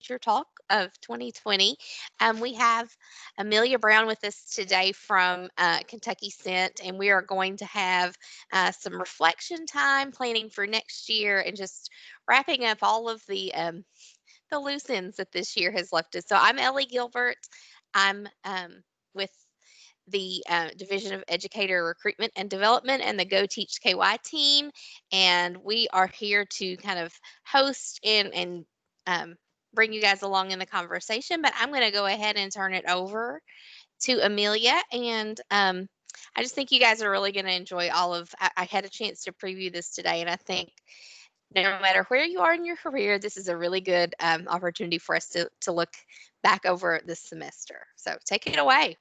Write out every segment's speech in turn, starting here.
Teacher Talk of 2020. We have Amelia Brown with us today from Kentucky Scent, and we are going to have some reflection time, planning for next year, and just wrapping up all of the loose ends that this year has left us. So I'm Ellie Gilbert. I'm with the Division of Educator Recruitment and Development and the Go Teach KY team. And we are here to kind of host and um, bring you guys along in the conversation. But I'm going to go ahead and turn it over to Amelia. And I just think you guys are really going to enjoy all of. I had a chance to preview this today, and I think no matter where you are in your career, this is a really good opportunity for us to look back over this semester. So take it away.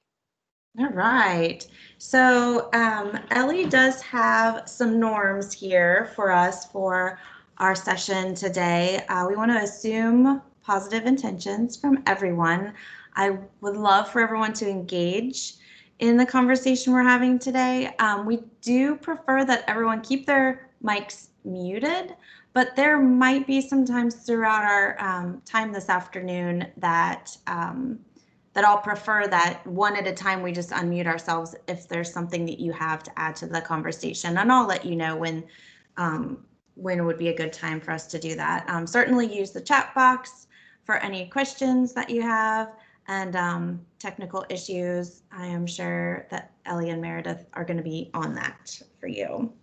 All right. So Ellie does have some norms here for us for our session today. We want to assume positive intentions from everyone. I would love for everyone to engage in the conversation we're having today. We do prefer that everyone keep their mics muted, but there might be some times throughout our time this afternoon that I'll prefer that one at a time we just unmute ourselves if there's something that you have to add to the conversation. And I'll let you know when it would be a good time for us to do that. Certainly use the chat box for any questions that you have and technical issues. I am sure that Ellie and Meredith are going to be on that for you.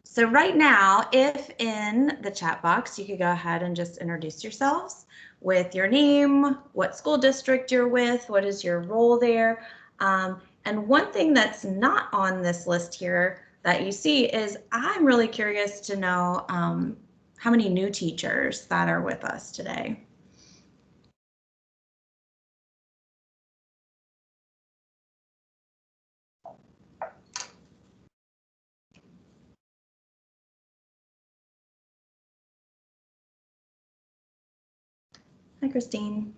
So right now, if in the chat box, you could go ahead and just introduce yourselves with your name, what school district you're with, what is your role there. And one thing that's not on this list here that you see is I'm really curious to know how many new teachers that are with us today. Hi, Christine.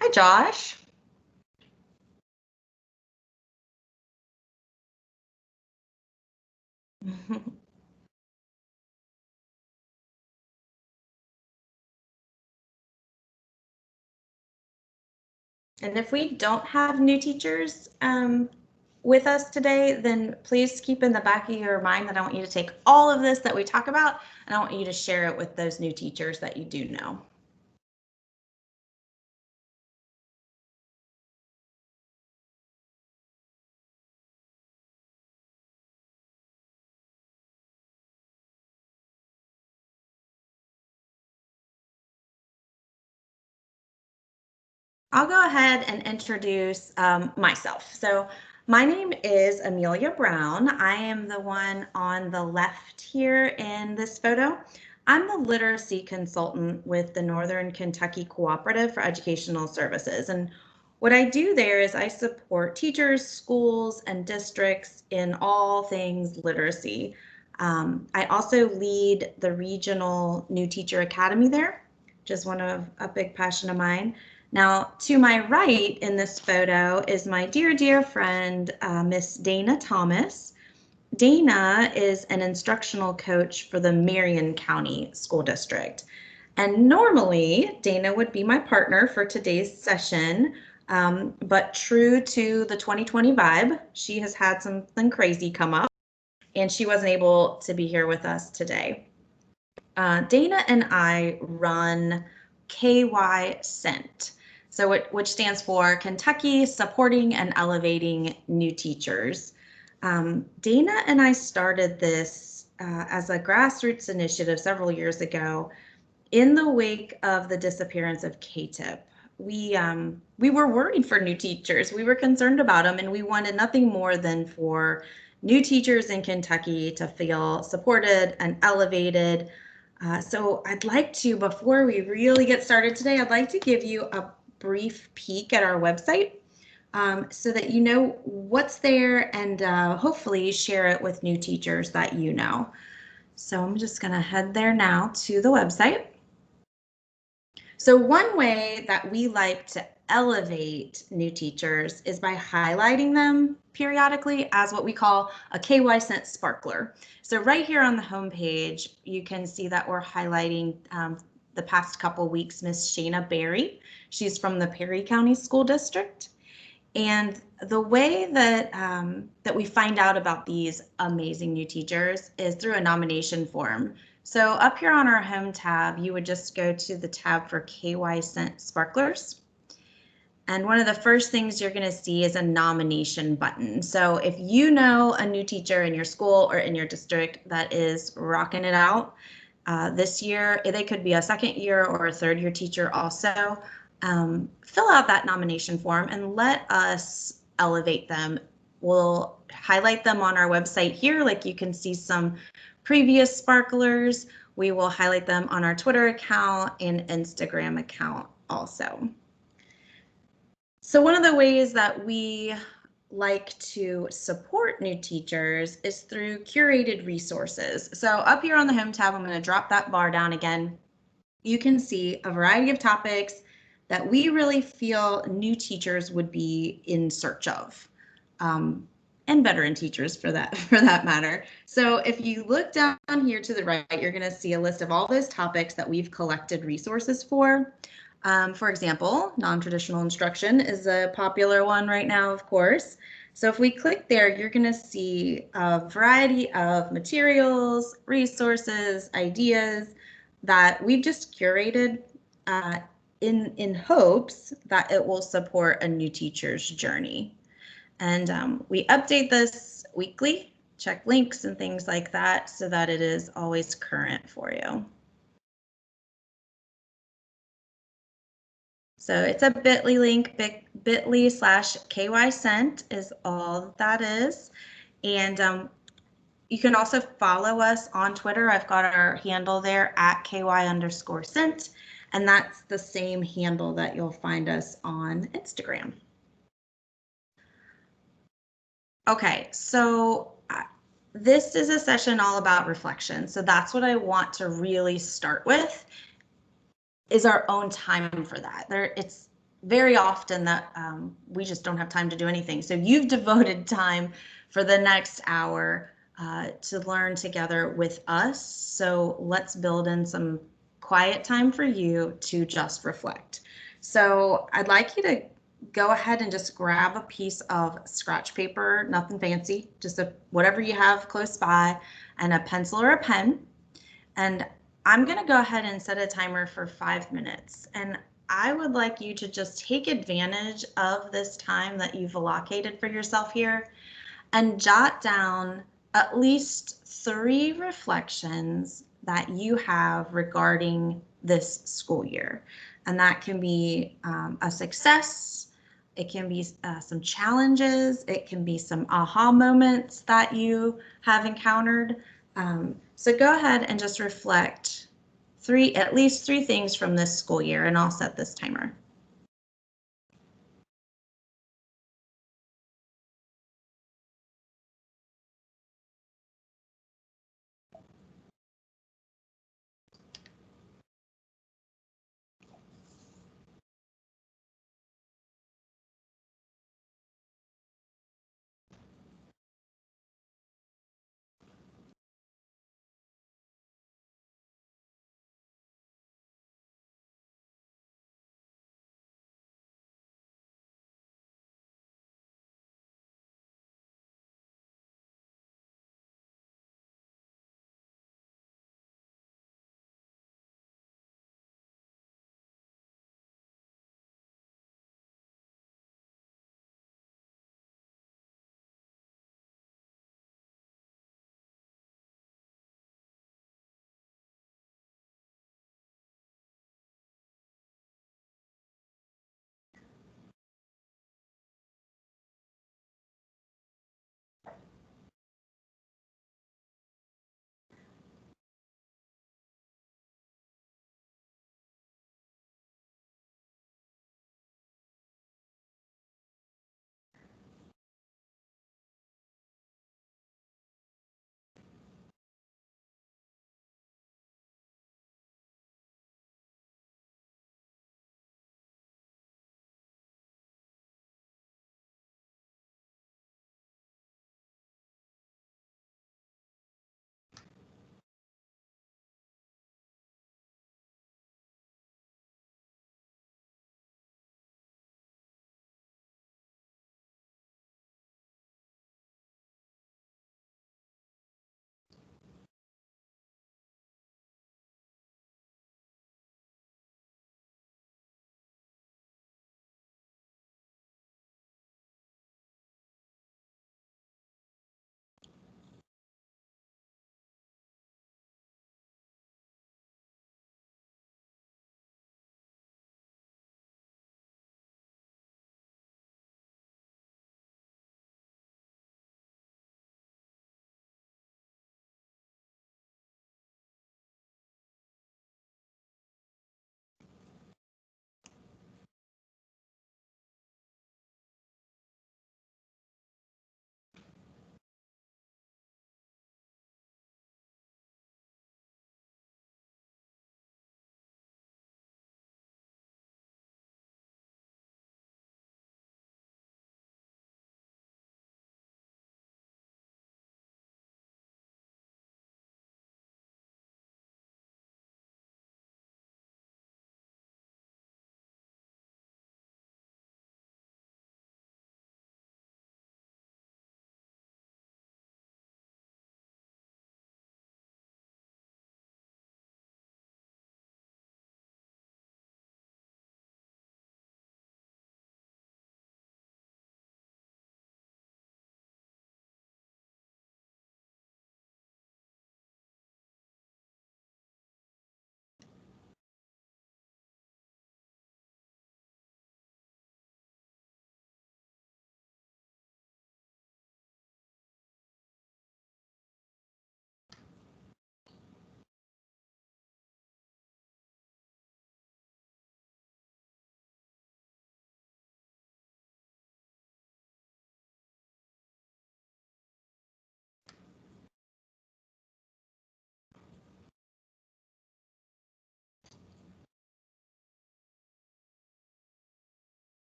Hi, Josh. And if we don't have new teachers with us today, then please keep in the back of your mind that I want you to take all of this that we talk about, and I want you to share it with those new teachers that you do know. I'll go ahead and introduce myself. So my name is Amelia Brown. I am the one on the left here in this photo. I'm the literacy consultant with the Northern Kentucky Cooperative for Educational Services. And what I do there is I support teachers, schools, and districts in all things literacy. I also lead the Regional New Teacher Academy there, which is one of a big passion of mine. Now, to my right in this photo is my dear, dear friend, Miss Dana Thomas. Dana is an instructional coach for the Marion County School District. And normally, Dana would be my partner for today's session, but true to the 2020 vibe, she has had something crazy come up, and she wasn't able to be here with us today. Dana and I run KY Scent. So which stands for Kentucky Supporting and Elevating New Teachers. Dana and I started this as a grassroots initiative several years ago in the wake of the disappearance of KTIP. We were worried for new teachers. We were concerned about them, and we wanted nothing more than for new teachers in Kentucky to feel supported and elevated. So I'd like to, before we really get started today, I'd like to give you a brief peek at our website so that you know what's there and hopefully share it with new teachers that you know. So I'm just going to head there now to the website. So one way that we like to elevate new teachers is by highlighting them periodically as what we call a KY Scent Sparkler. So right here on the homepage, you can see that we're highlighting the past couple weeks, Miss Shayna Berry. She's from the Perry County School District. And the way that that we find out about these amazing new teachers is through a nomination form. So up here on our home tab, you would just go to the tab for KY Scent Sparklers. And one of the first things you're going to see is a nomination button. So if you know a new teacher in your school or in your district that is rocking it out this year, they could be a second year or a third year teacher also. Fill out that nomination form and let us elevate them. We'll highlight them on our website here, like you can see some previous sparklers. We will highlight them on our Twitter account and Instagram account also. So one of the ways that we like to support new teachers is through curated resources. So up here on the home tab, I'm going to drop that bar down again. You can see a variety of topics that we really feel new teachers would be in search of, and veteran teachers for that matter. So if you look down here to the right, you're going to see a list of all those topics that we've collected resources for. For example, non-traditional instruction is a popular one right now, of course. So if we click there, you're going to see a variety of materials, resources, ideas that we've just curated in hopes that it will support a new teacher's journey. And we update this weekly, check links and things like that so that it is always current for you. So it's a bit.ly link, bit.ly/KYScent is all that is. And you can also follow us on Twitter. I've got our handle there at KY_scent, and that's the same handle that you'll find us on Instagram. Okay, so this is a session all about reflection. So that's what I want to really start with, is our own time for that. It's very often that we just don't have time to do anything. So you've devoted time for the next hour to learn together with us. So let's build in some quiet time for you to just reflect. So I'd like you to go ahead and just grab a piece of scratch paper, nothing fancy, just whatever you have close by, and a pencil or a pen. And I'm going to go ahead and set a timer for 5 minutes. And I would like you to just take advantage of this time that you've allocated for yourself here and jot down at least 3 reflections that you have regarding this school year. And that can be a success. It can be some challenges. It can be some aha moments that you have encountered. So go ahead and just reflect at least 3 things from this school year, and I'll set this timer.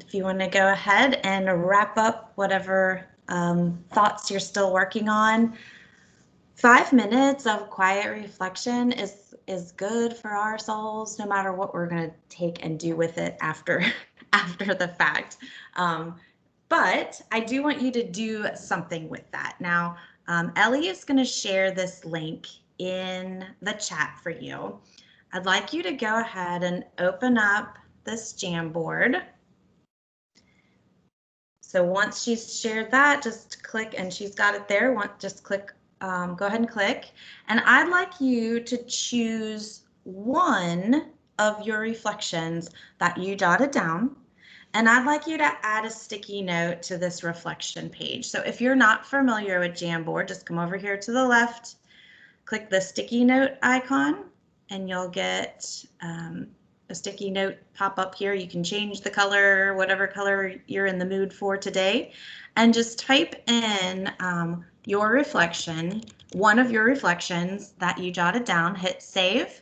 If you want to go ahead and wrap up whatever thoughts you're still working on, 5 minutes of quiet reflection is good for our souls, no matter what we're going to take and do with it after after the fact. But I do want you to do something with that. Now, Ellie is going to share this link in the chat for you. I'd like you to go ahead and open up this Jamboard. So once she's shared that, just click, and she's got it there. Just click, go ahead and click. And I'd like you to choose one of your reflections that you jotted down. And I'd like you to add a sticky note to this reflection page. So if you're not familiar with Jamboard, just come over here to the left, click the sticky note icon, and you'll get a sticky note pop up here. You can change the color, whatever color you're in the mood for today, and just type in your reflection, one of your reflections that you jotted down, hit save,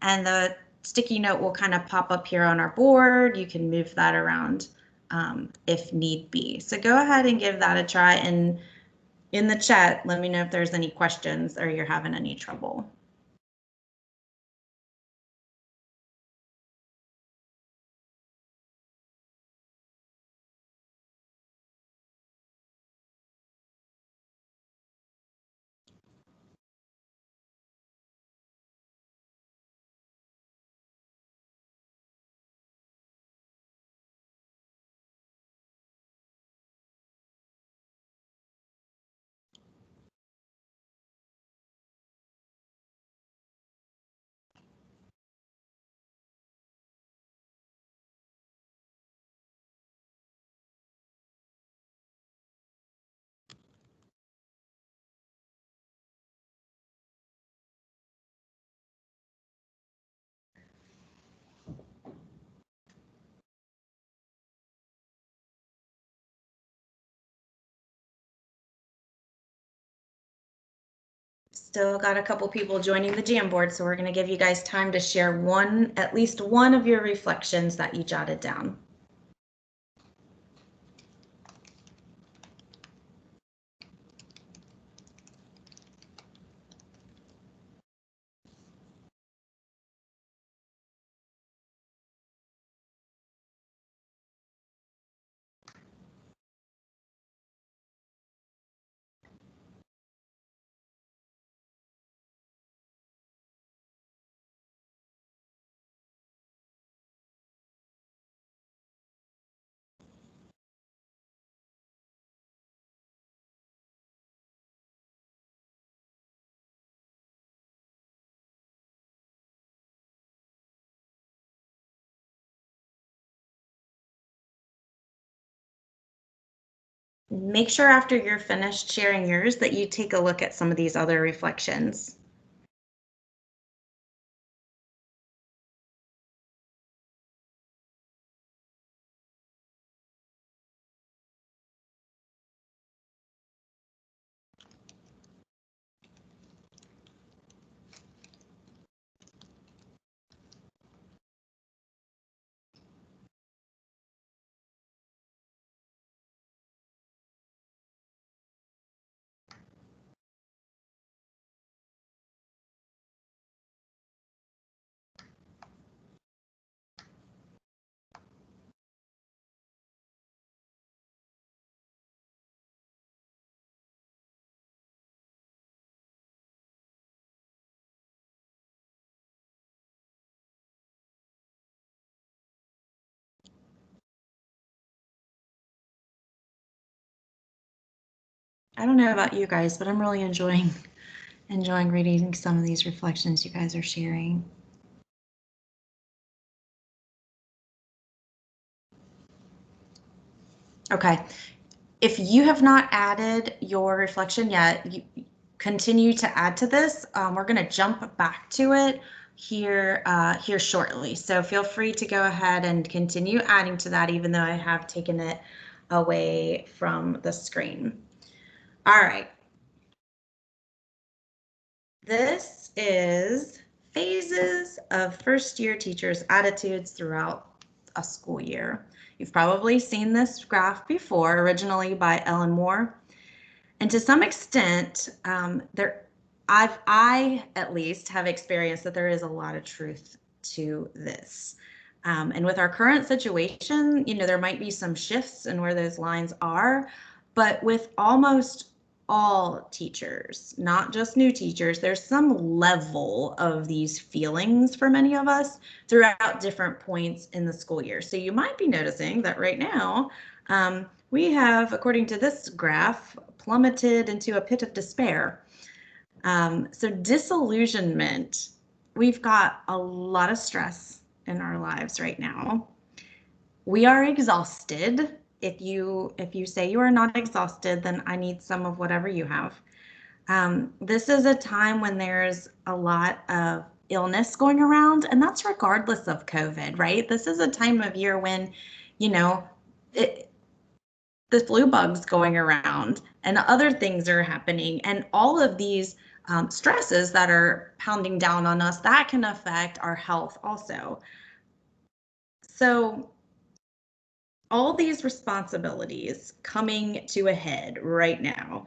and the sticky note will kind of pop up here on our board. You can move that around if need be. So go ahead and give that a try, and in the chat, let me know if there's any questions or you're having any trouble. Still got a couple people joining the Jamboard, so we're going to give you guys time to share at least one of your reflections that you jotted down. Make sure after you're finished sharing yours that you take a look at some of these other reflections. I don't know about you guys, but I'm really enjoying enjoying reading some of these reflections you guys are sharing. Okay, if you have not added your reflection yet, you continue to add to this. We're going to jump back to it here shortly. So feel free to go ahead and continue adding to that, even though I have taken it away from the screen. All right. This is phases of first-year teachers' attitudes throughout a school year. You've probably seen this graph before, originally by Ellen Moore. And to some extent, I at least have experienced that there is a lot of truth to this. And with our current situation, there might be some shifts in where those lines are, but with almost all teachers, not just new teachers, there's some level of these feelings for many of us throughout different points in the school year. So you might be noticing that right now, we have, according to this graph, plummeted into a pit of despair. So disillusionment, we've got a lot of stress in our lives right now. We are exhausted. If you say you are not exhausted, then I need some of whatever you have. This is a time when there's a lot of illness going around, and that's regardless of COVID, right? This is a time of year when, the flu bugs going around and other things are happening, and all of these stresses that are pounding down on us, that can affect our health also. So all these responsibilities coming to a head right now.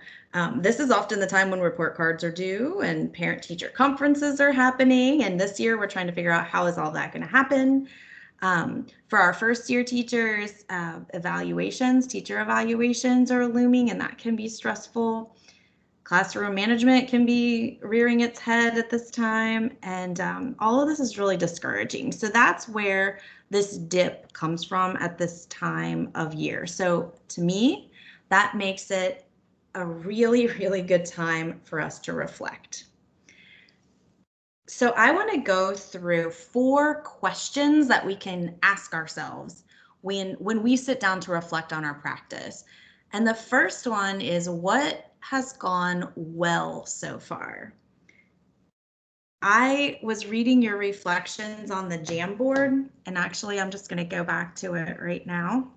This is often the time when report cards are due and parent-teacher conferences are happening. And this year we're trying to figure out how is all that going to happen. For our first-year teachers, teacher evaluations are looming, and that can be stressful. Classroom management can be rearing its head at this time, and all of this is really discouraging. So that's where this dip comes from at this time of year. So to me, that makes it a really, really good time for us to reflect. So I want to go through 4 questions that we can ask ourselves when we sit down to reflect on our practice. And the first one is, what has gone well so far? I was reading your reflections on the Jamboard, and actually I'm just going to go back to it right now.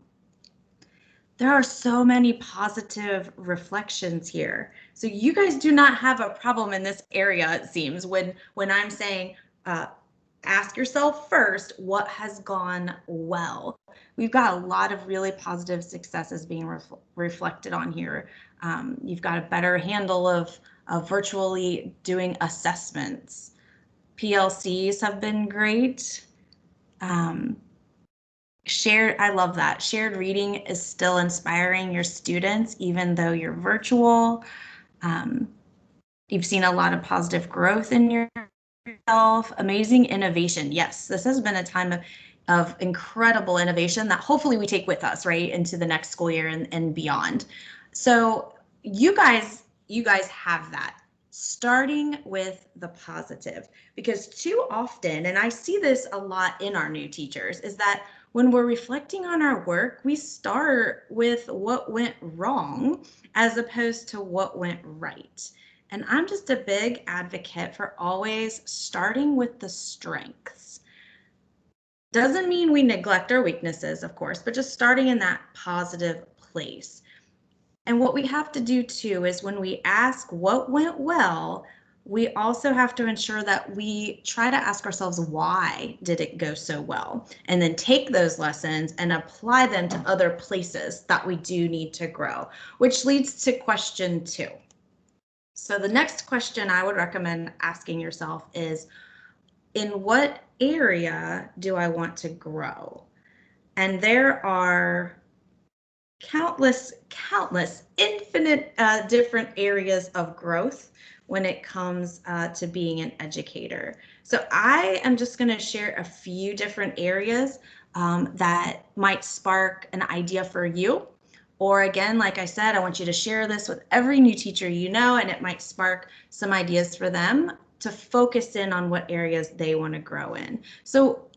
There are so many positive reflections here. So you guys do not have a problem in this area, it seems, when I'm saying ask yourself first, what has gone well? We've got a lot of really positive successes being reflected on here. You've got a better handle of virtually doing assessments. PLCs have been great. I love that. Shared reading is still inspiring your students, even though you're virtual. You've seen a lot of positive growth in yourself. Amazing innovation. Yes, this has been a time of incredible innovation that hopefully we take with us, right, into the next school year and beyond. So you guys have that. Starting with the positive, because too often, and I see this a lot in our new teachers, is that when we're reflecting on our work, we start with what went wrong as opposed to what went right. And I'm just a big advocate for always starting with the strengths. Doesn't mean we neglect our weaknesses, of course, but just starting in that positive place. And what we have to do too is when we ask what went well, we also have to ensure that we try to ask ourselves, why did it go so well? And then take those lessons and apply them to other places that we do need to grow, which leads to question 2. So the next question I would recommend asking yourself is, in what area do I want to grow? And there are countless, infinite different areas of growth when it comes to being an educator. So I am just going to share a few different areas that might spark an idea for you Or again, like I said, I want you to share this with every new teacher you know, and it might spark some ideas for them to focus in on what areas they want to grow in. So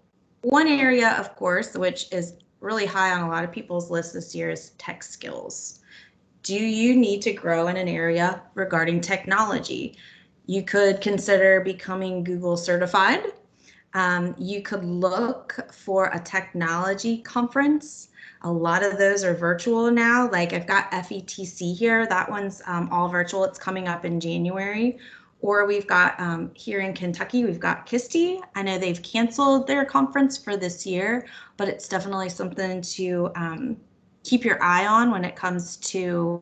one area, of course, which is really high on a lot of people's list this year is tech skills. Do you need to grow in an area regarding technology? You could consider becoming Google certified. You could look for a technology conference. A lot of those are virtual now. Like I've got FETC here. That one's all virtual. It's coming up in January. Or we've got here in Kentucky, we've got KISTI. I know they've canceled their conference for this year, but it's definitely something to keep your eye on when it comes to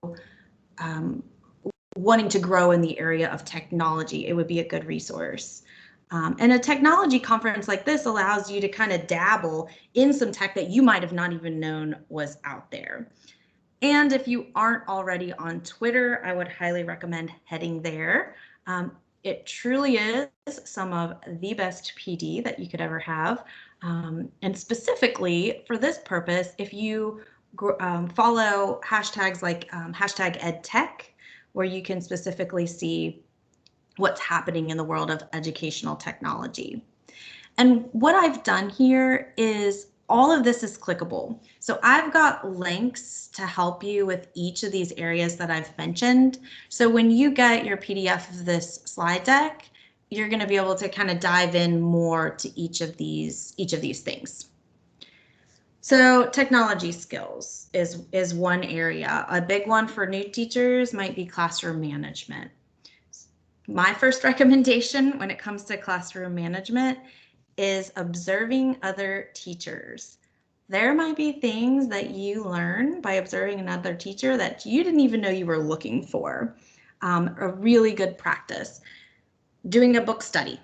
wanting to grow in the area of technology. It would be a good resource. And a technology conference like this allows you to kind of dabble in some tech that you might have not even known was out there. And if you aren't already on Twitter, I would highly recommend heading there. It truly is some of the best PD that you could ever have. And specifically for this purpose, if you follow hashtags like hashtag EdTech, where you can specifically see what's happening in the world of educational technology. And what I've done here is all of this is clickable. So I've got links to help you with each of these areas that I've mentioned. So when you get your PDF of this slide deck, you're going to be able to kind of dive in more to each of these things. So technology skills is one area. A big one for new teachers might be classroom management. My first recommendation when it comes to classroom management is observing other teachers. There might be things that you learn by observing another teacher that you didn't even know you were looking for. A really good practice. Doing a book study.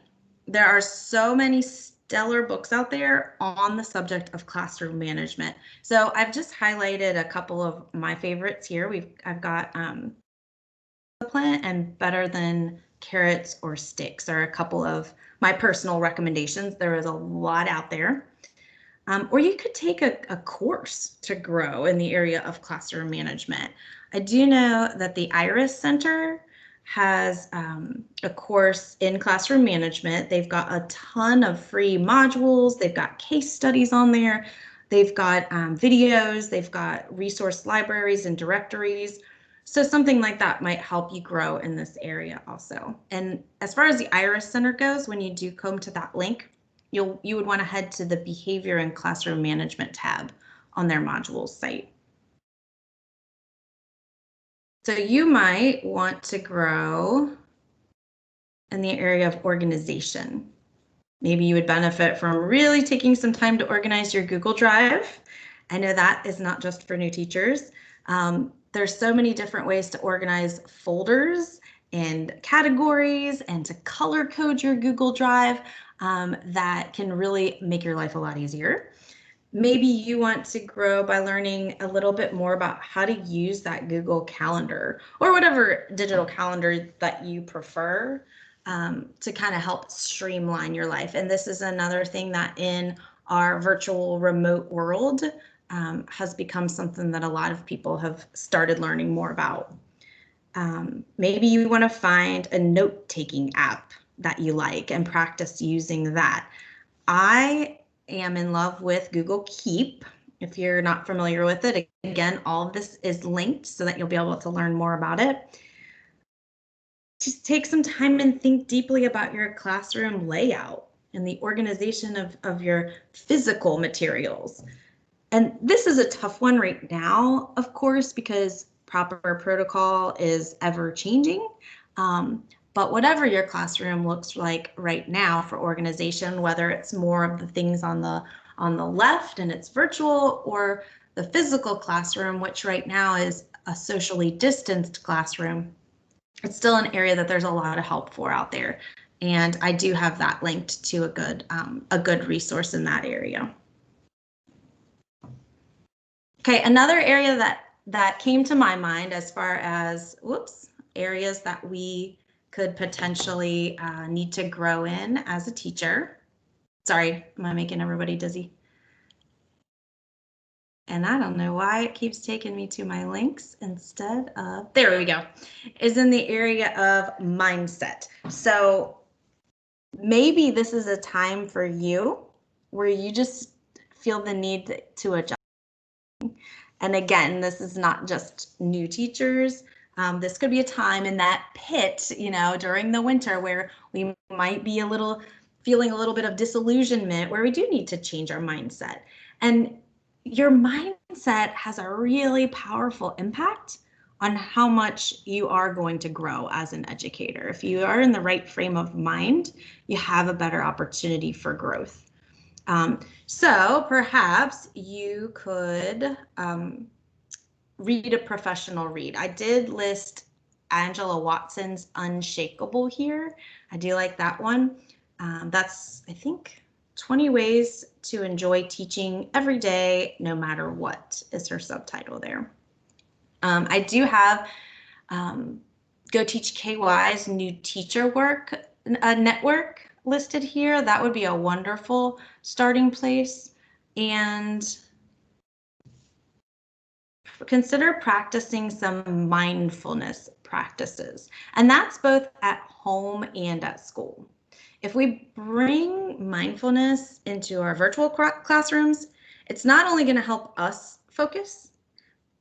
There are so many stellar books out there on the subject of classroom management. So I've just highlighted a couple of my favorites here. I've got Discipline and Better Than Carrots or Sticks are a couple of my personal recommendations. There is a lot out there. Or you could take a course to grow in the area of classroom management. I do know that the IRIS Center has a course in classroom management. They've got a ton of free modules. They've got case studies on there. They've got videos. They've got resource libraries and directories. So something like that might help you grow in this area also. And as far as the IRIS Center goes, when you do come to that link, you would want to head to the Behavior and Classroom Management tab on their modules site. So you might want to grow in the area of organization. Maybe you would benefit from really taking some time to organize your Google Drive. I know that is not just for new teachers. There's so many different ways to organize folders and categories and to color code your Google Drive that can really make your life a lot easier. Maybe you want to grow by learning a little bit more about how to use that Google Calendar or whatever digital calendar that you prefer to kind of help streamline your life. And this is another thing that in our virtual remote world has become something that a lot of people have started learning more about. Maybe you want to find a note-taking app that you like and practice using that. I am in love with Google Keep. If you're not familiar with it, again, all of this is linked so that you'll be able to learn more about it. Just take some time and think deeply about your classroom layout and the organization of your physical materials. And this is a tough one right now, of course, because proper protocol is ever changing. But whatever your classroom looks like right now for organization, whether it's more of the things on the left and it's virtual, or the physical classroom, which right now is a socially distanced classroom, it's still an area that there's a lot of help for out there. And I do have that linked to a good resource in that area. Okay, another area that came to my mind as far as areas that we could potentially need to grow in as a teacher. Sorry, am I making everybody dizzy? and I don't know why it keeps taking me to my links instead of, there we go, is in the area of mindset. So maybe this is a time for you where you just feel the need to adjust. And again, this is not just new teachers. This could be a time in that pit, during the winter where we might be feeling a little bit of disillusionment, where we do need to change our mindset. And your mindset has a really powerful impact on how much you are going to grow as an educator. If you are in the right frame of mind, you have a better opportunity for growth. So perhaps you could read a professional read. I did list Angela Watson's Unshakable here. I do like that one. That's, I think, 20 Ways to Enjoy Teaching Every Day, No Matter What is her subtitle there. I do have Go Teach KY's New Teacher Work Network listed here. That would be a wonderful starting place. And consider practicing some mindfulness practices. And that's both at home and at school. If we bring mindfulness into our virtual classrooms, it's not only going to help us focus,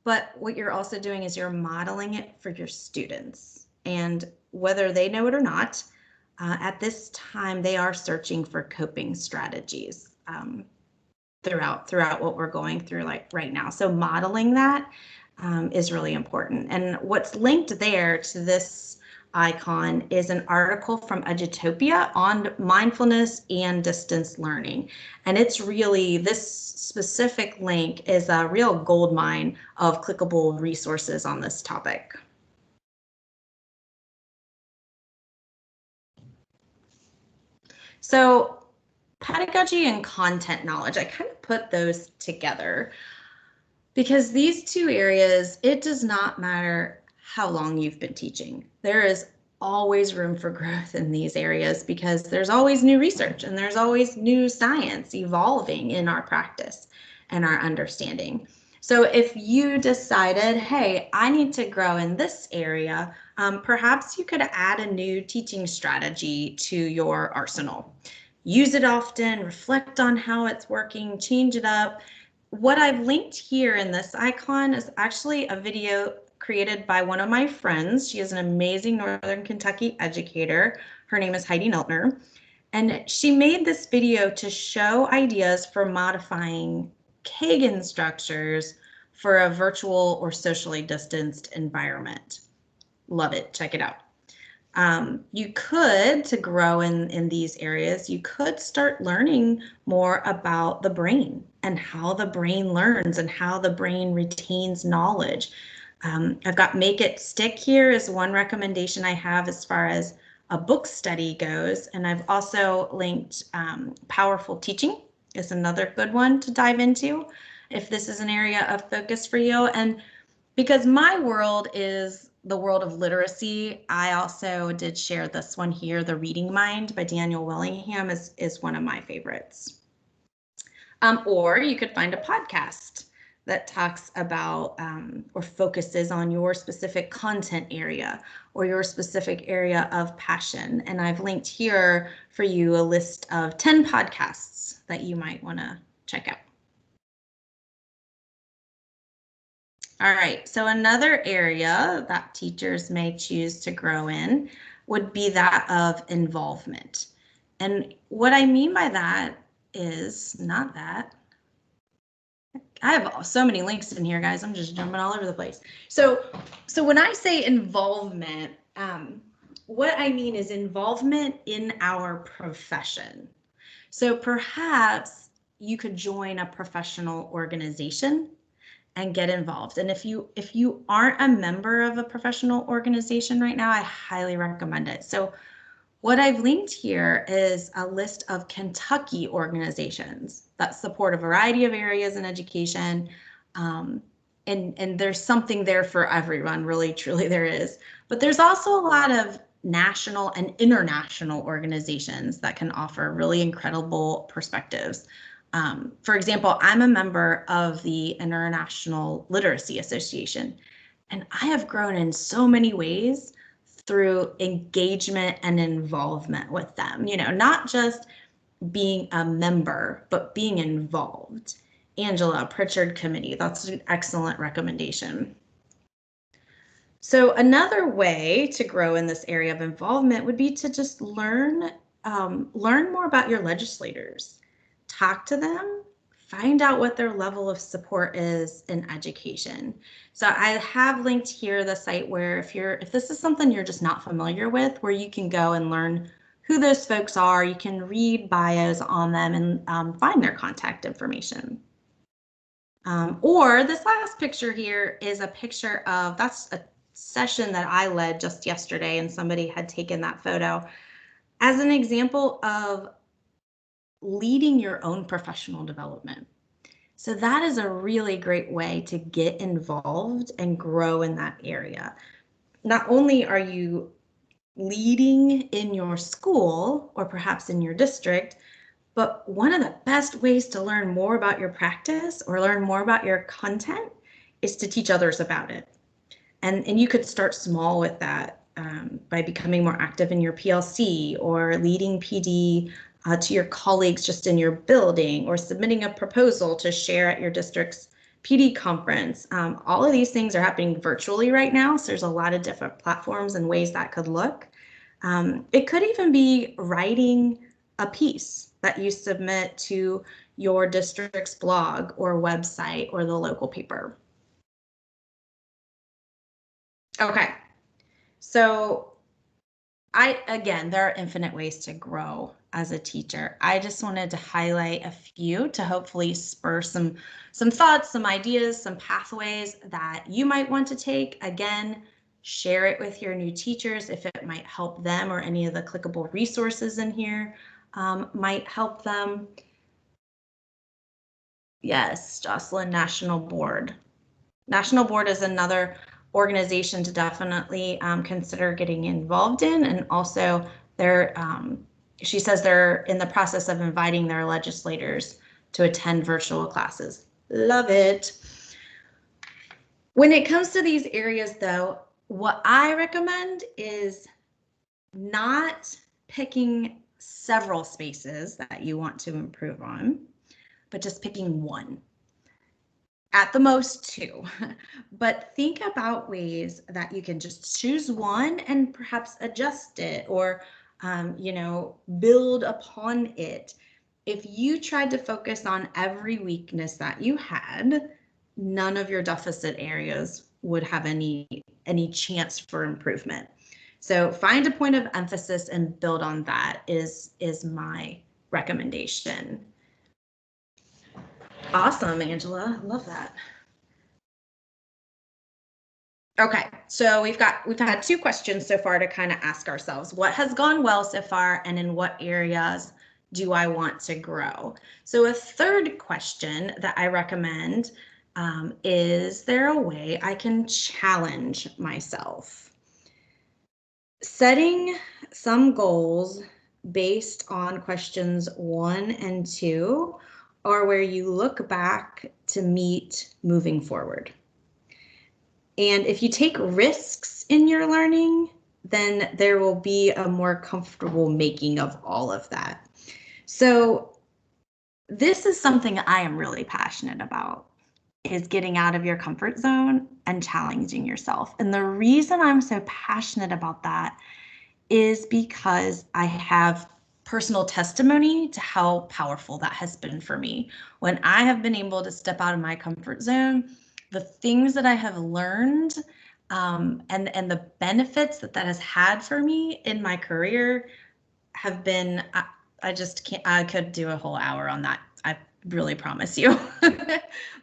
but what you're also doing is you're modeling it for your students. And whether they know it or not, at this time, they are searching for coping strategies throughout what we're going through like right now. So modeling that is really important. And what's linked there to this icon is an article from Edutopia on mindfulness and distance learning. And it's really, this specific link is a real goldmine of clickable resources on this topic. So pedagogy and content knowledge, I kind of put those together because these two areas, it does not matter how long you've been teaching. There is always room for growth in these areas because there's always new research and there's always new science evolving in our practice and our understanding. So if you decided, hey, I need to grow in this area, perhaps you could add a new teaching strategy to your arsenal. Use it often, reflect on how it's working, change it up. What I've linked here in this icon is actually a video created by one of my friends. She is an amazing Northern Kentucky educator. Her name is Heidi Neltner. And she made this video to show ideas for modifying Kagan structures for a virtual or socially distanced environment. Love it. Check it out. You could, to grow in these areas, you could start learning more about the brain and how the brain learns and how the brain retains knowledge. I've got Make It Stick here is one recommendation I have as far as a book study goes. And I've also linked Powerful Teaching is another good one to dive into if this is an area of focus for you. And because my world is the world of literacy, I also did share this one here, The Reading Mind by Daniel Willingham is one of my favorites. Or you could find a podcast that talks about or focuses on your specific content area or your specific area of passion. And I've linked here for you a list of 10 podcasts that you might want to check out. All right, so another area that teachers may choose to grow in would be that of involvement. And what I mean by that is not that. I have so many links in here, guys. I'm just jumping all over the place. So when I say involvement, what I mean is involvement in our profession. So perhaps you could join a professional organization and get involved. And if you aren't a member of a professional organization right now, I highly recommend it. So what I've linked here is a list of Kentucky organizations that support a variety of areas in education. And there's something there for everyone, really, truly there is. But there's also a lot of national and international organizations that can offer really incredible perspectives. For example, I'm a member of the International Literacy Association, and I have grown in so many ways through engagement and involvement with them. Not just being a member, but being involved. Angela, Pritchard Committee, that's an excellent recommendation. So another way to grow in this area of involvement would be to just learn more about your legislators. Talk to them, find out what their level of support is in education. So I have linked here the site where if this is something you're just not familiar with, where you can go and learn who those folks are, you can read bios on them and find their contact information. Or this last picture here is a picture of, that's a session that I led just yesterday, and somebody had taken that photo as an example of leading your own professional development. So that is a really great way to get involved and grow in that area. Not only are you leading in your school or perhaps in your district, but one of the best ways to learn more about your practice or learn more about your content is to teach others about it. And you could start small with that by becoming more active in your PLC or leading PD to your colleagues just in your building, or submitting a proposal to share at your district's PD conference. All of these things are happening virtually right now, so there's a lot of different platforms and ways that could look. It could even be writing a piece that you submit to your district's blog or website or the local paper. Okay, so again, there are infinite ways to grow as a teacher. I just wanted to highlight a few to hopefully spur some thoughts, some ideas, some pathways that you might want to take. Again, share it with your new teachers if it might help them, or any of the clickable resources in here might help them. Yes, Jocelyn, National Board. National Board is another organization to definitely consider getting involved in. And also she says they're in the process of inviting their legislators to attend virtual classes. Love it. When it comes to these areas though, what I recommend is not picking several spaces that you want to improve on, but just picking one. At the most two, but think about ways that you can just choose one and perhaps adjust it, or build upon it. If you tried to focus on every weakness that you had, none of your deficit areas would have any chance for improvement. So find a point of emphasis and build on that is my recommendation. Awesome, Angela. Love that. Okay, so we've had two questions so far to kind of ask ourselves. What has gone well so far, and in what areas do I want to grow? So a third question that I recommend is there a way I can challenge myself? Setting some goals based on questions 1 and 2 are where you look back to meet moving forward. And if you take risks in your learning, then there will be a more comfortable making of all of that. So this is something I am really passionate about, is getting out of your comfort zone and challenging yourself. And the reason I'm so passionate about that is because I have personal testimony to how powerful that has been for me. When I have been able to step out of my comfort zone, the things that I have learned and the benefits that has had for me in my career have been, I just can't, I could do a whole hour on that. I really promise you.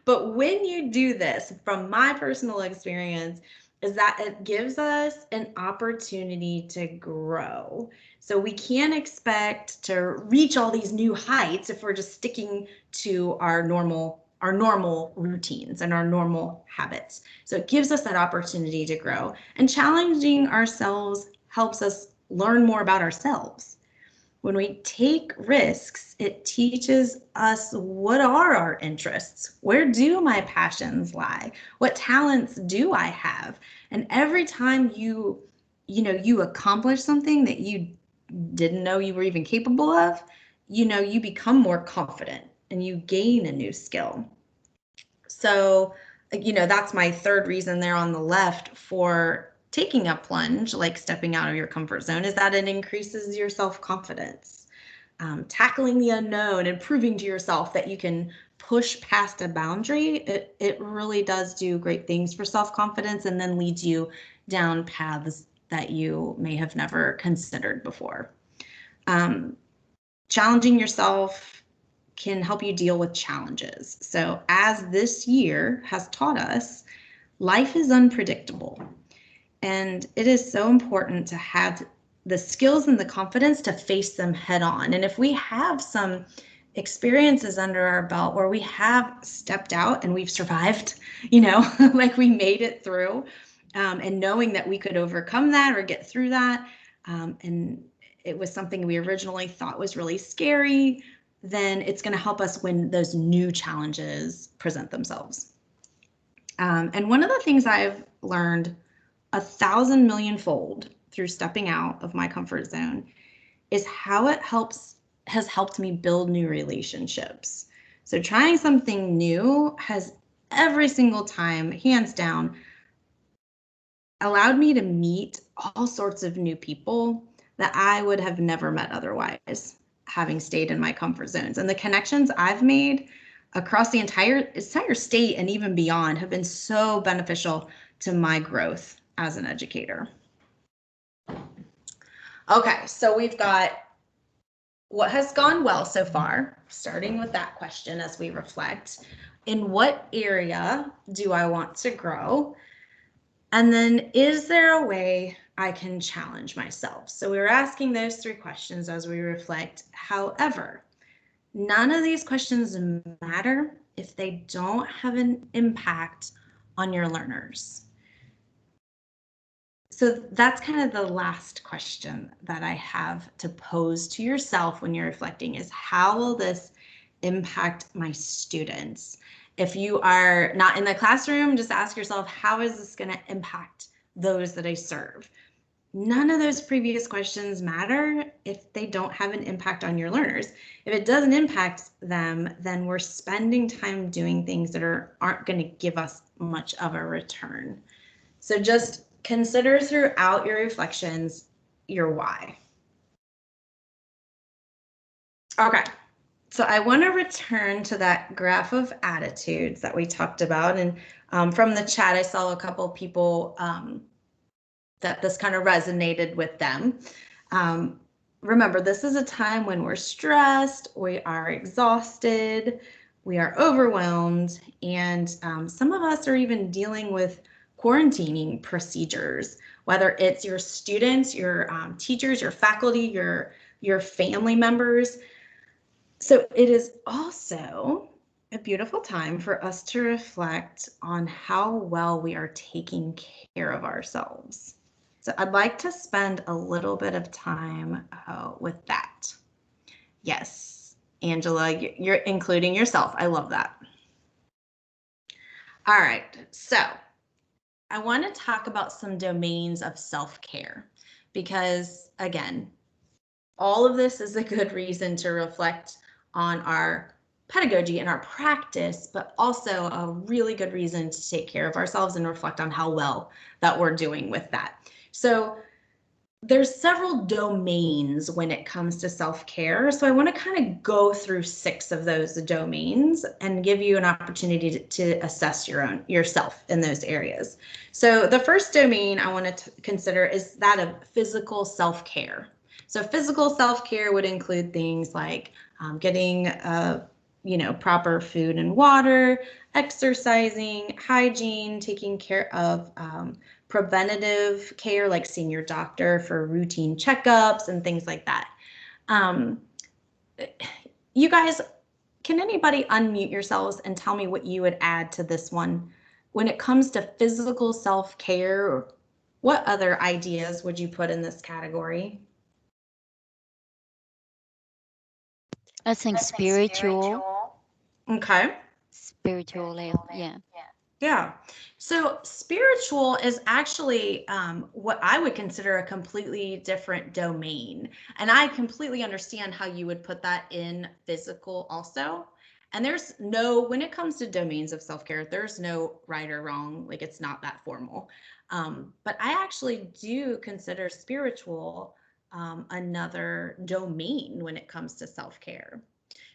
But when you do this, from my personal experience, is that it gives us an opportunity to grow. So we can't expect to reach all these new heights if we're just sticking to our normal routines and our normal habits. So it gives us that opportunity to grow, and challenging ourselves helps us learn more about ourselves. When we take risks, it teaches us what are our interests? Where do my passions lie? What talents do I have? And every time you accomplish something that you didn't know you were even capable of, you become more confident and you gain a new skill. So, that's my third reason there on the left for taking a plunge, like stepping out of your comfort zone, is that it increases your self-confidence. Tackling the unknown and proving to yourself that you can push past a boundary, it really does do great things for self-confidence and then leads you down paths that you may have never considered before. Challenging yourself can help you deal with challenges. So as this year has taught us, life is unpredictable. And it is so important to have the skills and the confidence to face them head on. And if we have some experiences under our belt where we have stepped out and we've survived, like we made it through, and knowing that we could overcome that or get through that, and it was something we originally thought was really scary, then it's going to help us when those new challenges present themselves. And one of the things I've learned 1,000 million fold through stepping out of my comfort zone is how it has helped me build new relationships. So trying something new has every single time, hands down, allowed me to meet all sorts of new people that I would have never met otherwise, having stayed in my comfort zones. And the connections I've made across the entire state and even beyond have been so beneficial to my growth as an educator. Okay, so we've got what has gone well so far, starting with that question as we reflect. In what area do I want to grow? And then, is there a way I can challenge myself? So we were asking those three questions as we reflect. However, none of these questions matter if they don't have an impact on your learners. So that's kind of the last question that I have to pose to yourself when you're reflecting is, how will this impact my students? If you are not in the classroom, just ask yourself, how is this going to impact those that I serve? None of those previous questions matter if they don't have an impact on your learners. If it doesn't impact them, then we're spending time doing things that aren't going to give us much of a return. So just consider throughout your reflections your why. Okay, so I want to return to that graph of attitudes that we talked about. And from the chat, I saw a couple people that this kind of resonated with them. Remember, this is a time when we're stressed, we are exhausted, we are overwhelmed, and some of us are even dealing with quarantining procedures, whether it's your students, your teachers, your faculty, your family members. So it is also a beautiful time for us to reflect on how well we are taking care of ourselves. So I'd like to spend a little bit of time with that. Yes, Angela, you're including yourself. I love that. All right, so I want to talk about some domains of self-care because, again, all of this is a good reason to reflect on our pedagogy and our practice, but also a really good reason to take care of ourselves and reflect on how well that we're doing with that. So there's several domains when it comes to self-care. So I want to kind of go through 6 of those domains and give you an opportunity to assess yourself in those areas. So the first domain I want to consider is that of physical self-care. So physical self-care would include things like getting proper food and water, exercising, hygiene, taking care of preventative care, like seeing your doctor for routine checkups and things like that. You guys, can anybody unmute yourselves and tell me what you would add to this one? When it comes to physical self-care, what other ideas would you put in this category? I think spiritual, Okay. yeah. Yeah. So spiritual is actually what I would consider a completely different domain. And I completely understand how you would put that in physical also. And there's no, when it comes to domains of self care, there's no right or wrong. Like it's not that formal. But I actually do consider spiritual another domain when it comes to self care.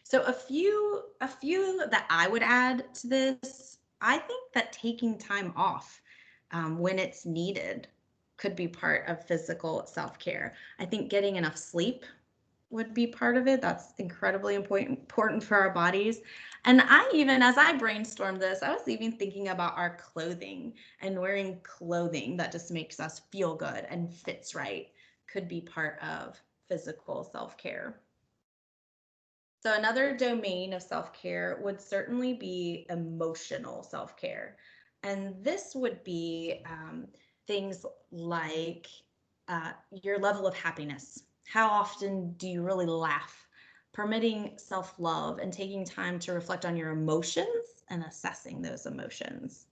So a few that I would add to this, I think that taking time off when it's needed could be part of physical self-care. I think getting enough sleep would be part of it. That's incredibly important for our bodies. And I even, as I brainstormed this, I was even thinking about our clothing and wearing clothing that just makes us feel good and fits right could be part of physical self-care. So another domain of self-care would certainly be emotional self-care. And this would be things like your level of happiness. How often do you really laugh? Permitting self-love and taking time to reflect on your emotions and assessing those emotions.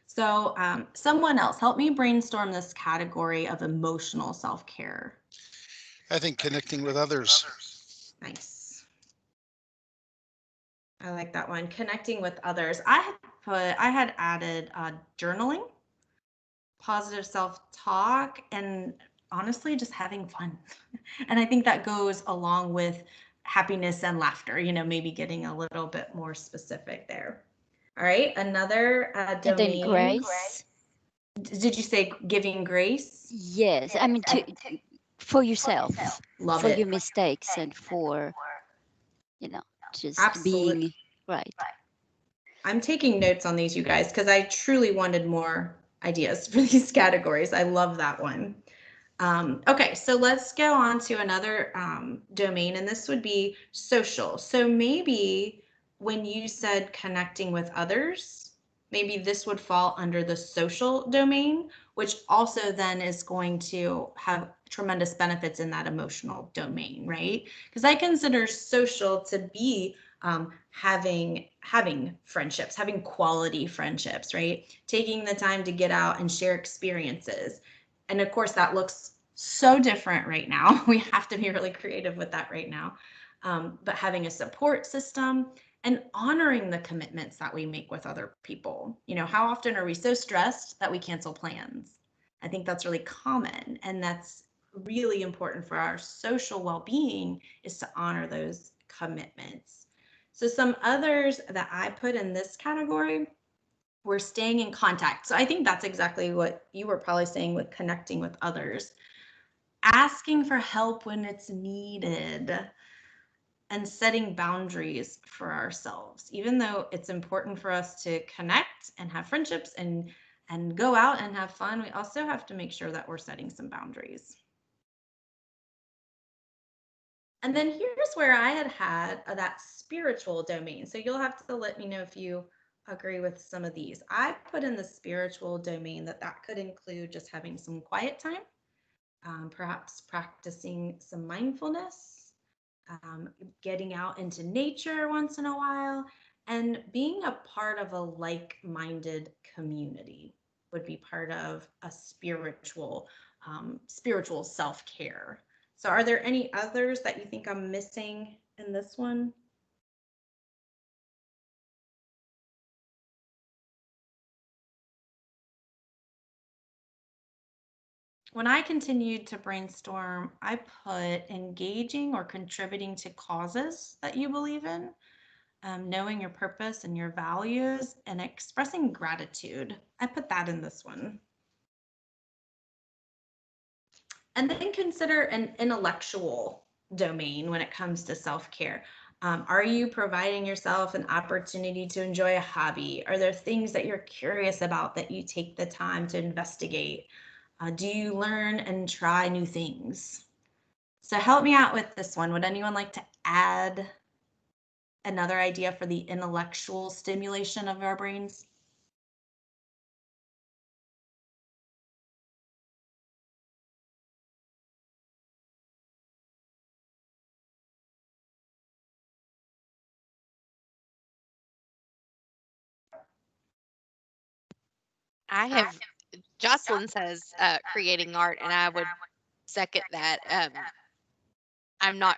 So someone else, help me brainstorm this category of emotional self-care. I think connecting with others. Nice. I like that one. Connecting with others. I had added journaling, positive self-talk, and honestly just having fun. And I think that goes along with happiness and laughter, maybe getting a little bit more specific there. All right, another And then domain. grace. Did you say giving grace? Yes, I mean to for yourself, Love for your it. mistakes, and for you know just Absolutely. being right. I'm taking notes on these, you guys, because I truly wanted more ideas for these categories. I love that one. Okay, so let's go on to another domain, and this would be social. So maybe when you said connecting with others, maybe this would fall under the social domain, which also then is going to have tremendous benefits in that emotional domain, right? Because I consider social to be having friendships, having quality friendships, right? Taking the time to get out and share experiences. And of course, that looks so different right now. We have to be really creative with that right now. But having a support system and honoring the commitments that we make with other people. How often are we so stressed that we cancel plans? I think that's really common. And that's really important for our social well being is to honor those commitments. So, some others that I put in this category, we're staying in contact. So I think that's exactly what you were probably saying with connecting with others. Asking for help when it's needed and setting boundaries for ourselves. Even though it's important for us to connect and have friendships and go out and have fun, we also have to make sure that we're setting some boundaries. And then here's where I had that spiritual domain. So you'll have to let me know if you agree with some of these. I put in the spiritual domain that could include just having some quiet time, perhaps practicing some mindfulness, getting out into nature once in a while, and being a part of a like-minded community would be part of a spiritual self-care. So are there any others that you think I'm missing in this one? When I continued to brainstorm, I put engaging or contributing to causes that you believe in, knowing your purpose and your values, and expressing gratitude. I put that in this one. And then consider an intellectual domain when it comes to self-care. Are you providing yourself an opportunity to enjoy a hobby? Are there things that you're curious about that you take the time to investigate? Do you learn and try new things? So help me out with this one. Would anyone like to add another idea for the intellectual stimulation of our brains? I have, Jocelyn says creating art, and I would second that. I'm not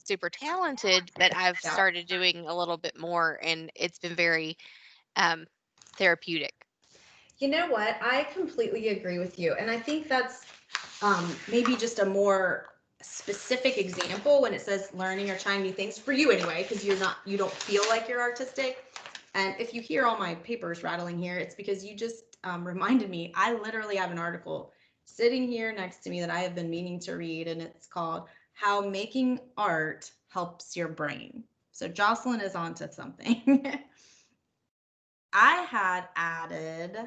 super talented, but I've Yeah. started doing a little bit more, and it's been very um, therapeutic. You know what? I completely agree with you. And I think that's maybe just a more specific example when it says learning or trying new things for you anyway, because you don't feel like you're artistic. And if you hear all my papers rattling here, it's because you just reminded me. I literally have an article sitting here next to me that I have been meaning to read, and it's called How Making Art Helps Your Brain. So Jocelyn is onto something. I had added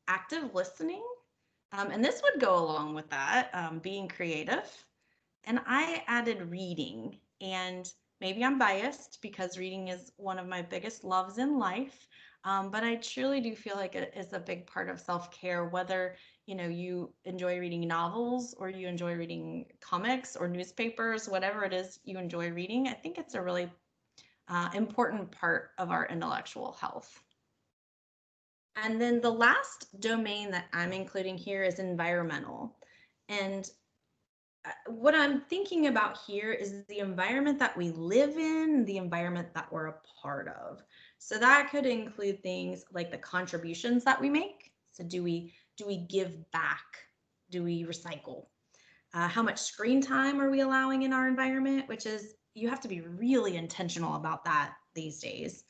active listening, and this would go along with that, being creative. And I added reading, and maybe I'm biased because reading is one of my biggest loves in life. But I truly do feel like it is a big part of self-care, whether you enjoy reading novels or you enjoy reading comics or newspapers, whatever it is you enjoy reading. I think it's a really important part of our intellectual health. And then the last domain that I'm including here is environmental. And what I'm thinking about here is the environment that we live in, the environment that we're a part of. So that could include things like the contributions that we make. So do we give back? Do we recycle? How much screen time are we allowing in our environment? Which is, you have to be really intentional about that these days.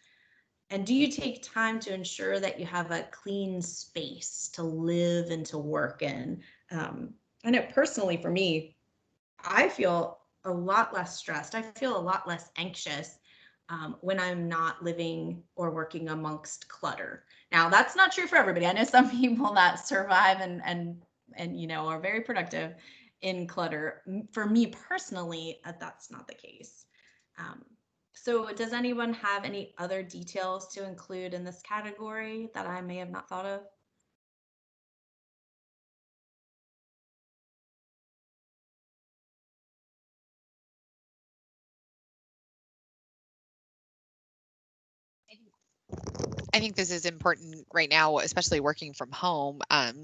And do you take time to ensure that you have a clean space to live and to work in? I know personally for me, I feel a lot less stressed. I feel a lot less anxious when I'm not living or working amongst clutter. Now, that's not true for everybody. I know some people that survive and are very productive in clutter. For me personally, that's not the case. Um, so does anyone have any other details to include in this category that I may have not thought of? I think this is important right now, especially working from home.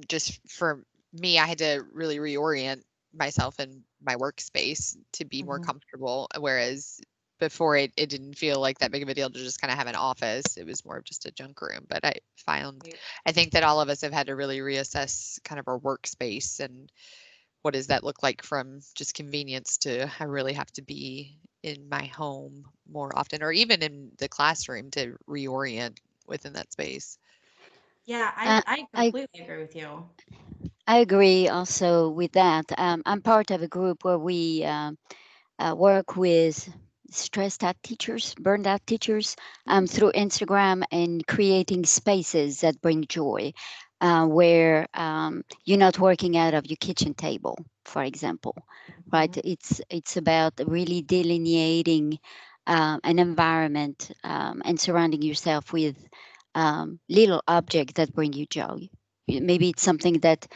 Just for me, I had to really reorient myself in my workspace to be more Mhm. comfortable. Whereas before, it didn't feel like that big of a deal to just kind of have an office. It was more of just a junk room. But Right. I think that all of us have had to really reassess kind of our workspace and what does that look like from just convenience to I really have to be in my home more often, or even in the classroom to reorient within that space. Yeah, Uh, I I completely agree with you. I agree also with that. I'm part of a group where we work with stressed out teachers, burned out teachers, through Instagram and creating spaces that bring joy, where you're not working out of your kitchen table, for example, right? Mhm. It's about really delineating an environment and surrounding yourself with little objects that bring you joy. Maybe it's something that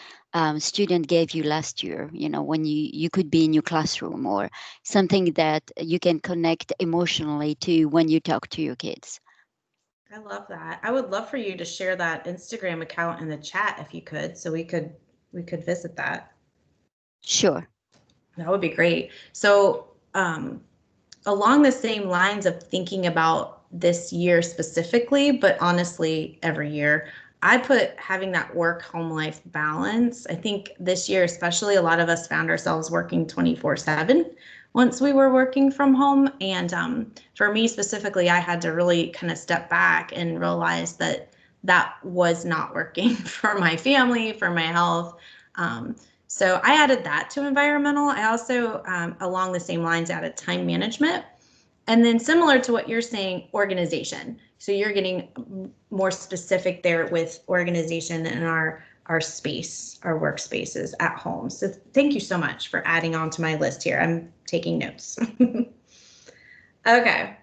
student gave you last year, when you could be in your classroom, or something that you can connect emotionally to when you talk to your kids. I love that. I would love for you to share that Instagram account in the chat if you could, so we could visit that. Sure. That would be great. So, along the same lines of thinking about this year specifically, but honestly, every year, I put having that work home life balance. I think this year, especially, a lot of us found ourselves working 24/7 once we were working from home. And for me specifically, I had to really kind of step back and realize that that was not working for my family, for my health. Um, so I added that to environmental. I also, along the same lines, added time management. And then similar to what you're saying, organization. So you're getting more specific there with organization in our space, our workspaces at home. So thank you so much for adding on to my list here. I'm taking notes. Okay.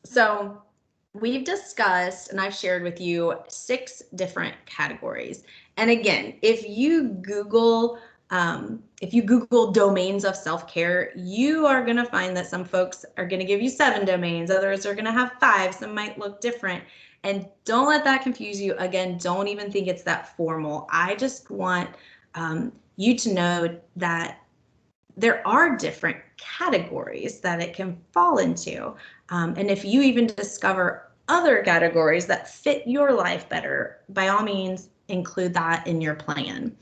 So we've discussed and I've shared with you 6 different categories. And again, if you Google If you Google domains of self-care, you are going to find that some folks are going to give you 7 domains, others are going to have 5, some might look different. And don't let that confuse you. Again, don't even think it's that formal. I just want you to know that there are different categories that it can fall into. And if you even discover other categories that fit your life better, by all means, include that in your plan.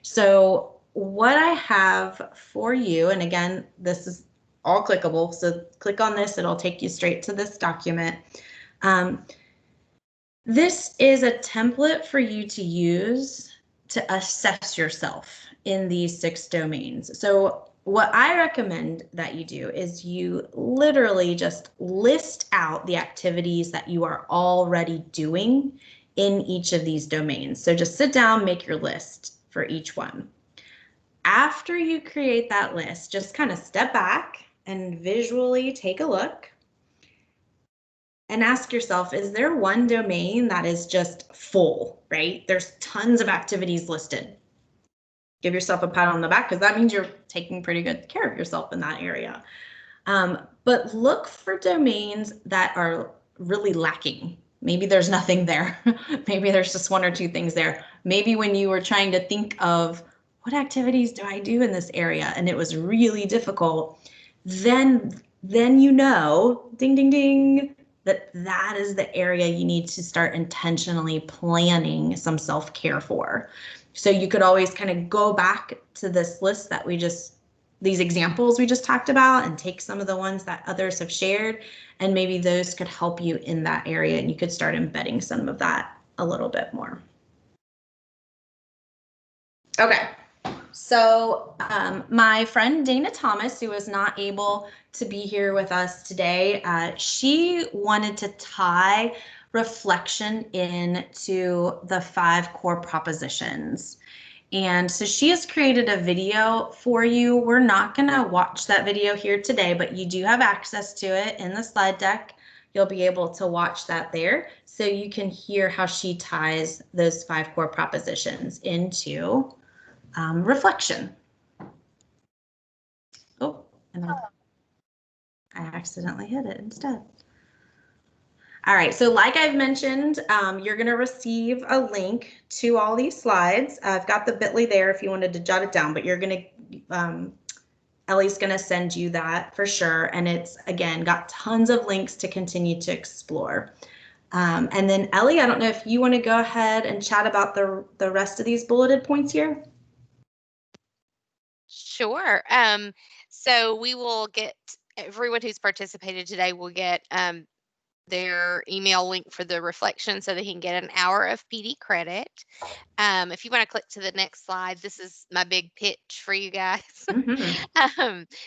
So what I have for you, and again, this is all clickable, so click on this, it'll take you straight to this document. This is a template for you to use to assess yourself in these 6 domains. So what I recommend that you do is you literally just list out the activities that you are already doing in each of these domains. So just sit down, make your list for each one. After you create that list, just kind of step back and visually take a look and ask yourself, is there one domain that is just full, right? There's tons of activities listed. Give yourself a pat on the back because that means you're taking pretty good care of yourself in that area. But look for domains that are really lacking. Maybe there's nothing there. Maybe there's just 1 or 2 things there. Maybe when you were trying to think of what activities do I do in this area and it was really difficult, then you know, ding, ding, ding, that is the area you need to start intentionally planning some self-care for. So you could always kind of go back to this list that these examples we just talked about and take some of the ones that others have shared, and maybe those could help you in that area and you could start embedding some of that a little bit more. Okay. So my friend Dana Thomas, who was not able to be here with us today, she wanted to tie reflection into the 5 core propositions. And so she has created a video for you. We're not going to watch that video here today, but you do have access to it in the slide deck. You'll be able to watch that there so you can hear how she ties those 5 core propositions into reflection. Oh, and I accidentally hit it instead. All right, so like I've mentioned, you're going to receive a link to all these slides. I've got the bit.ly there if you wanted to jot it down, but you're going to, Ellie's going to send you that for sure. And it's, again, got tons of links to continue to explore. And then Ellie, I don't know if you want to go ahead and chat about the rest of these bulleted points here. Sure. So we will get everyone who's participated today will get their email link for the reflection so they can get an hour of PD credit. If you want to click to the next slide, this is my big pitch for you guys.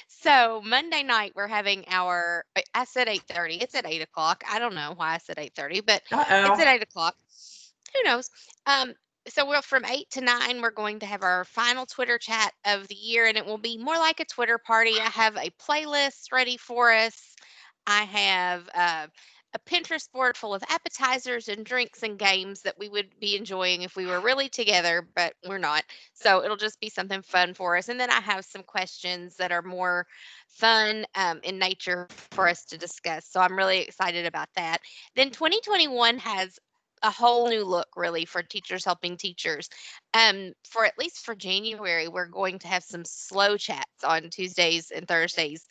So Monday night we're having I said 8:30. It's at 8 o'clock. I don't know why I said 8:30, but it's at 8 o'clock. Who knows? So from 8 to 9, we're going to have our final Twitter chat of the year, and it will be more like a Twitter party. I have a playlist ready for us. I have a Pinterest board full of appetizers and drinks and games that we would be enjoying if we were really together, but we're not. So it'll just be something fun for us. And then I have some questions that are more fun in nature for us to discuss. So I'm really excited about that. Then 2021 has a whole new look really for Teachers Helping Teachers. For at least for January, we're going to have some slow chats on Tuesdays and Thursdays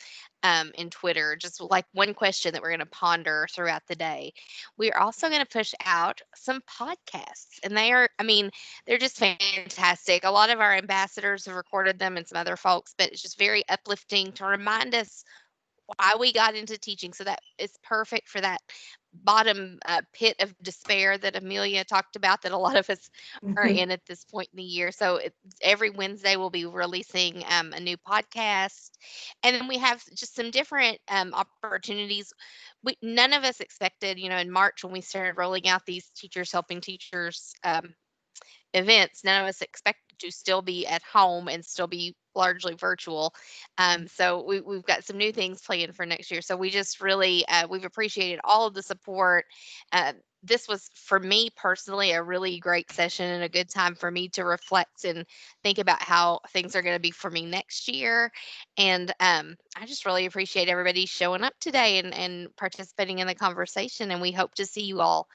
in Twitter, just like one question that we're going to ponder throughout the day. We're also going to push out some podcasts, and they're just fantastic. A lot of our ambassadors have recorded them and some other folks, but it's just very uplifting to remind us why we got into teaching. So that is perfect for that bottom pit of despair that Amelia talked about, that a lot of us are in at this point in the year. So every Wednesday we'll be releasing a new podcast, and then we have just some different opportunities. None of us expected, in March when we started rolling out these Teachers Helping Teachers events, none of us expected to still be at home and still be largely virtual. So we've got some new things planned for next year. So we just really, we've appreciated all of the support. This was, for me personally, a really great session and a good time for me to reflect and think about how things are going to be for me next year. And I just really appreciate everybody showing up today and participating in the conversation. And we hope to see you all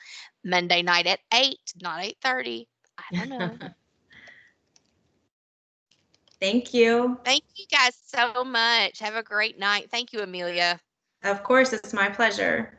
Monday night at 8, not 8:30. I don't know. Thank you. Thank you guys so much. Have a great night. Thank you, Amelia. Of course, it's my pleasure.